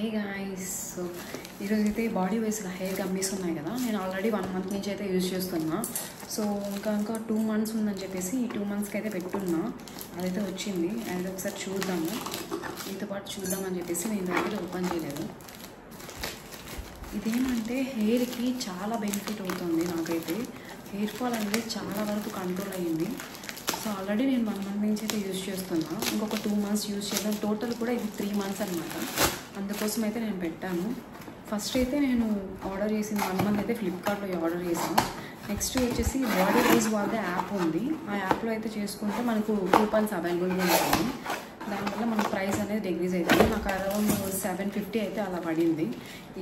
Hey guys, so ఈరోజు అయితే body వైస్గా హెయిర్ గమ్మీస్ ఉన్నాయి కదా. నేను ఆల్రెడీ 1 month నుంచి అయితే యూజ్ చేస్తున్నా. సో ఇంకా 2 months ఉందని చెప్పేసి ఈ 2 monthsకి అయితే పెట్టున్నా. అదైతే వచ్చింది, అది ఒకసారి చూద్దాము, మీతో పాటు చూద్దామని చెప్పేసి నేను దగ్గర ఓపెన్ చేయలేదు. ఇదేమంటే హెయిర్కి చాలా బెనిఫిట్ అవుతుంది. నాకైతే హెయిర్ ఫాల్ అనేది చాలా వరకు కంట్రోల్ అయ్యింది. సో ఆల్రెడీ నేను 1 month నుంచి అయితే యూజ్ చేస్తున్నా. ఇంకొక 2 months యూజ్ చేద్దాం. టోటల్ కూడా ఇది 3 months అనమాట. అందుకోసం అయితే నేను పెట్టాను. ఫస్ట్ అయితే నేను ఆర్డర్ చేసిన 1 month అయితే ఫ్లిప్కార్ట్లో ఆర్డర్ చేసాను. నెక్స్ట్ వచ్చేసి బాడీ వైజ్ వాళ్ళదే యాప్ ఉంది. ఆ యాప్లో అయితే చేసుకుంటే మనకు కూపన్స్ అవైలబుల్గా ఉంటుంది. దానివల్ల మన ప్రైస్ అనేది డిక్రీజ్ అవుతుంది. నాకు అరౌండ్ 750 అయితే అలా పడింది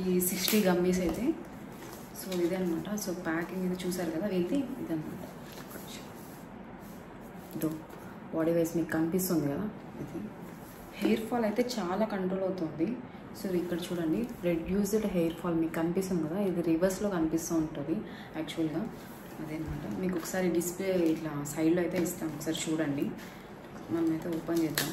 ఈ 60 గమ్మీస్ అయితే. సో ఇదే అనమాట. సో ప్యాకింగ్ ఇది చూసారు కదా, ఇది ఇదనమాట. ఇదో బాడీ వైజ్ మీకు కనిపిస్తుంది కదా, ఇది హెయిర్ ఫాల్ అయితే చాలా కంట్రోల్ అవుతుంది. సో ఇక్కడ చూడండి, రెడ్యూస్డ్ హెయిర్ ఫాల్ మీకు కనిపిస్తుంది కదా, ఇది రివర్స్లో కనిపిస్తూ ఉంటుంది యాక్చువల్గా. అదేనమాట. మీకు ఒకసారి డిస్ప్లే ఇట్లా సైడ్లో అయితే ఇస్తాం, ఒకసారి చూడండి. మనమైతే ఓపెన్ చేద్దాం.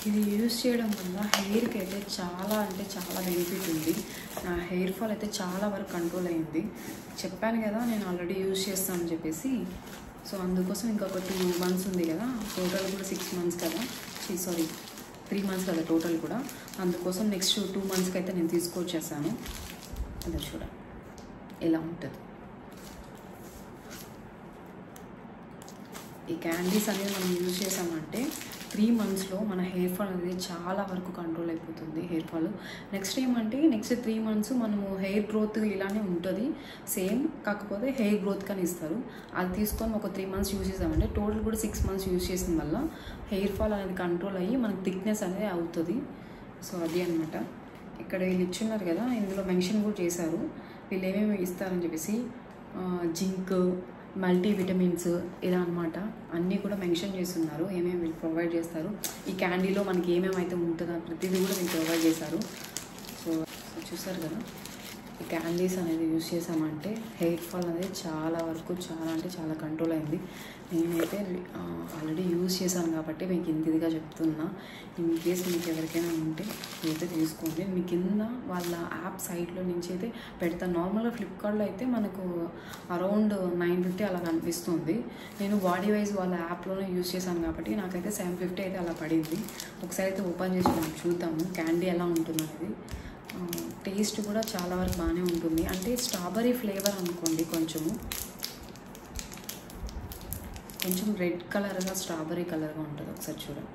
ఇది యూజ్ చేయడం వల్ల హెయిర్కి అయితే చాలా అంటే చాలా బెనిఫిట్ ఉంది. నా హెయిర్ ఫాల్ అయితే చాలా వరకు కంట్రోల్ అయింది. చెప్పాను కదా నేను ఆల్రెడీ యూజ్ చేస్తానని చెప్పేసి. సో అందుకోసం ఇంకొక 2 months ఉంది కదా, టోటల్ కూడా 6 months కదా, 3 months కదా టోటల్ కూడా. అందుకోసం నెక్స్ట్ 2 monthsకి అయితే నేను తీసుకొచ్చేసాను. అదే చూడండి ఎలా ఉంటుంది. ఈ క్యాండీస్ అనేది మనం యూజ్ చేసామంటే 3 monthsలో మన హెయిర్ ఫాల్ అనేది చాలా వరకు కంట్రోల్ అయిపోతుంది. హెయిర్ ఫాల్ నెక్స్ట్ ఏమంటే నెక్స్ట్ 3 months మనము హెయిర్ గ్రోత్ ఇలానే ఉంటుంది సేమ్, కాకపోతే హెయిర్ గ్రోత్ కానీ ఇస్తారు. అది తీసుకొని ఒక 3 months యూజ్ చేసామంటే టోటల్ కూడా 6 months యూజ్ చేసిన వల్ల హెయిర్ ఫాల్ అనేది కంట్రోల్ అయ్యి మనకి థిక్నెస్ అనేది అవుతుంది. సో అది అనమాట. ఇక్కడ వీళ్ళు ఇచ్చున్నారు కదా, ఇందులో మెన్షన్ కూడా చేశారు వీళ్ళు ఏమేమి ఇస్తారని చెప్పేసి. జింక్, మల్టీ విటమిన్స్ ఇలా అనమాట అన్నీ కూడా మెన్షన్ చేస్తున్నారు, ఏమేమి వీళ్ళు ప్రొవైడ్ చేస్తారు. ఈ క్యాండీలో మనకి ఏమేమైతే ఉంటుందో ప్రతిదీ కూడా వీళ్ళు ప్రొవైడ్ చేశారు. సో చూసారు కదా, ఈ క్యాండీస్ అనేది యూజ్ చేసామంటే హెయిర్ ఫాల్ అనేది చాలా వరకు చాలా అంటే చాలా కంట్రోల్ అయింది. నేనైతే ఆల్రెడీ యూజ్ చేశాను కాబట్టి మీకు ఇంతదిగా చెప్తున్నా. ఇన్ కేస్ మీకు ఎవరికైనా ఉంటే అయితే తీసుకోండి. మీ కింద వాళ్ళ యాప్ సైట్లో నుంచి అయితే పెడతాను. నార్మల్గా ఫ్లిప్కార్ట్లో అయితే మనకు అరౌండ్ 950 అలా కనిపిస్తుంది. నేను బాడీ వైజ్ వాళ్ళ యాప్లోనే యూజ్ చేశాను కాబట్టి నాకైతే 750 అయితే అలా పడింది. ఒకసారి అయితే ఓపెన్ చేసి మనం చూద్దాము క్యాండీ ఎలా ఉంటుంది అనేది. టేస్ట్ కూడా చాలా వరకు బాగానే ఉంటుంది. అంటే స్ట్రాబెర్రీ ఫ్లేవర్ అనుకోండి, కొంచెం రెడ్ కలర్గా స్ట్రాబెర్రీ కలర్గా ఉంటుంది. ఒకసారి చూడండి,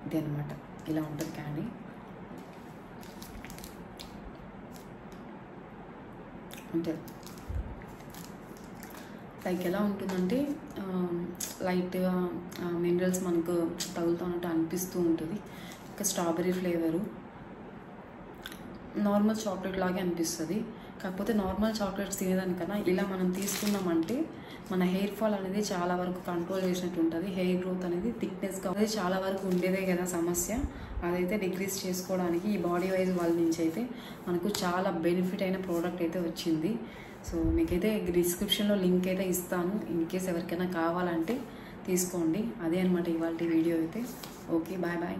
ఇది అనమాట ఇలా ఉంటుంది క్యాండీ. అంటే లైక్ ఎలా ఉంటుందంటే లైట్గా మినరల్స్ మనకు తగులుతున్నట్టు అనిపిస్తూ ఉంటుంది. ఇంకా స్ట్రాబెర్రీ ఫ్లేవరు నార్మల్ చాక్లెట్ లాగే అనిపిస్తుంది. కాకపోతే నార్మల్ చాక్లెట్స్ తినేదానికన్నా ఇలా మనం తీసుకున్నామంటే మన హెయిర్ ఫాల్ అనేది చాలా వరకు కంట్రోల్ చేసినట్టు ఉంటుంది. హెయిర్ గ్రోత్ అనేది థిక్నెస్గా అనేది చాలా వరకు ఉండేదే కదా సమస్య, అదైతే డిక్రీజ్ చేసుకోవడానికి ఈ బాడీ వైజ్ వాళ్ళ నుంచి అయితే మనకు చాలా బెనిఫిట్ అయిన ప్రోడక్ట్ అయితే వచ్చింది. సో మీకైతే డిస్క్రిప్షన్లో లింక్ అయితే ఇస్తాను, ఇన్ కేస్ ఎవరికైనా కావాలంటే తీసుకోండి. అదే అనమాట ఇవాళ వీడియో అయితే. Okay, bye bye.